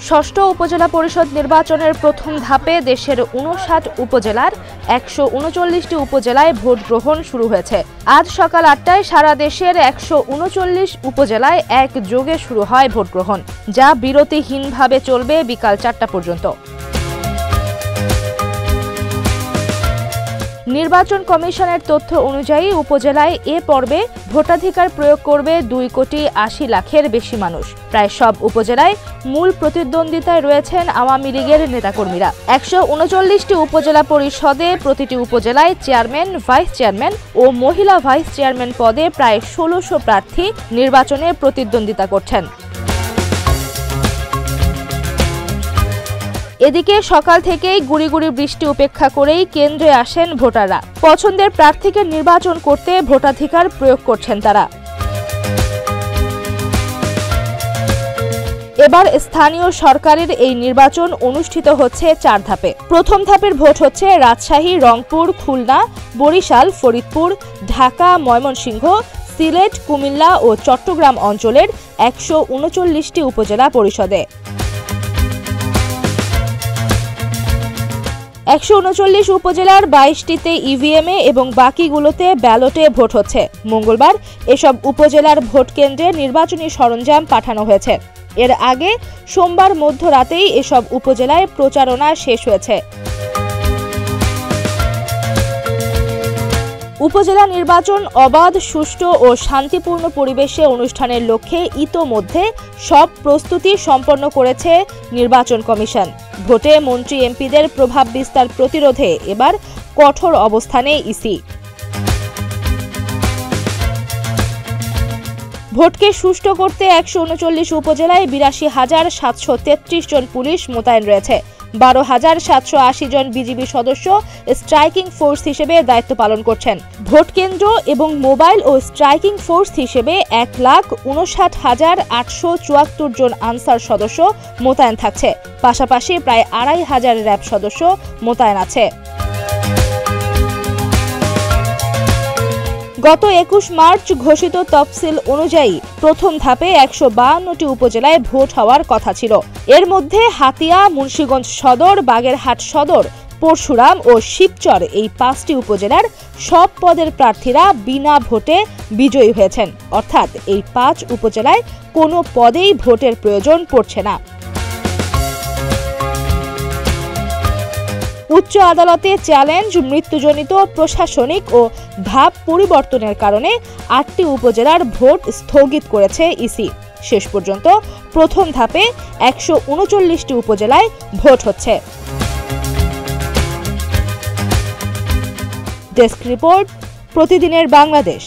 ষষ্ঠ উপজেলা পরিষদ নির্বাচনের প্রথম ধাপে দেশের ৫৯ উপজেলার ১৩৯টি উপজেলায় ভোট গ্রহণ শুরু হয়েছে। আজ সকাল ৮টায় সারা দেশের ১৩৯ উপজেলায় একযোগে শুরু হয় ভোট গ্রহণ, যা বিরতিহীনভাবে চলবে বিকাল ৪টা পর্যন্ত। নির্বাচন কমিশনের তথ্য অনুযায়ী উপজেলায় এ পর্বে ভোটাধিকার প্রয়োগ করবে ২,৮০,০০,০০০-এর বেশি মানুষ। প্রায় সব উপজেলায় মূল প্রতিদ্বন্দ্বিতায় রয়েছেন আওয়ামী লীগের নেতাকর্মীরা। ১৩৯টি উপজেলা পরিষদে প্রতিটি উপজেলায় চেয়ারম্যান, ভাইস চেয়ারম্যান ও মহিলা ভাইস চেয়ারম্যান পদে প্রায় ১৬০০ প্রার্থী নির্বাচনে প্রতিদ্বন্দ্বিতা করছেন। এদিকে সকাল থেকেই গুড়ি গুড়ি বৃষ্টি উপেক্ষা করেই কেন্দ্রে আসেন ভোটাররা। পছন্দের প্রার্থীকে নির্বাচন করতে ভোটাধিকার প্রয়োগ করছেন তারা। এবার স্থানীয় সরকারের এই নির্বাচন অনুষ্ঠিত হচ্ছে ৪ ধাপে। প্রথম ধাপের ভোট হচ্ছে রাজশাহী, রংপুর, খুলনা, বরিশাল, ফরিদপুর, ঢাকা, ময়মনসিংহ, সিলেট, কুমিল্লা ও চট্টগ্রাম অঞ্চলের ১৩৯টি উপজেলা পরিষদে। ১৩৯ উপজেলার ২২টিতে ইভিএমে এবং বাকিগুলোতে ব্যালটে ভোট হচ্ছে। মঙ্গলবার এসব উপজেলার ভোট কেন্দ্রে নির্বাচনী সরঞ্জাম পাঠানো হয়েছে। এর আগে সোমবার মধ্যরাতেই এসব উপজেলায় প্রচারণা শেষ হয়েছে। উপজেলা নির্বাচন অবাধ, সুষ্ঠু ও শান্তিপূর্ণ পরিবেশে অনুষ্ঠানের লক্ষ্যে ইতোমধ্যে সব প্রস্তুতি সম্পন্ন করেছে নির্বাচন কমিশন। ভোটে মন্ত্রী এমপিদের প্রভাব বিস্তার প্রতিরোধে এবার কঠোর অবস্থানে ইসি। ভোটকে সুষ্ঠু করতে ১৩৯ উপজেলায় ৮২,৭৩৩ জন পুলিশ মোতায়েন রয়েছে। ১২,৭৮০ জন বিজিবি সদস্য স্ট্রাইকিং ফোর্স হিসেবে দায়িত্ব পালন করছেন। ভোট কেন্দ্র এবং মোবাইল ও স্ট্রাইকিং ফোর্স হিসেবে ১,৫৯,৮৭৪ জন আনসার সদস্য মোতায়েন থাকছে। পাশাপাশি প্রায় ২,৫০০ র্যাব সদস্য মোতায়েন আছে। গত ২১ মার্চ ঘোষিত তফসিল অনুযায়ী প্রথম ধাপে ১৫২টি উপজেলায় ভোট হওয়ার কথা ছিল। এর মধ্যে হাতিয়া, মুন্সিগঞ্জ সদর, বাগেরহাট সদর, পরশুরাম ও শিবচর এই ৫টি উপজেলার সব পদের প্রার্থীরা বিনা ভোটে বিজয়ী হয়েছেন। অর্থাৎ এই ৫ উপজেলায় কোনো পদেই ভোটের প্রয়োজন পড়ছে না। উচ্চ আদালতে চ্যালেঞ্জ, মৃত্যুজনিত প্রশাসনিক ও ধাপ পরিবর্তনের কারণে ৮টি উপজেলার ভোট স্থগিত করেছে ইসি। শেষ পর্যন্ত প্রথম ধাপে ১৩৯টি উপজেলায় ভোট হচ্ছে। ডেস্ক রিপোর্ট, প্রতিদিনের বাংলাদেশ।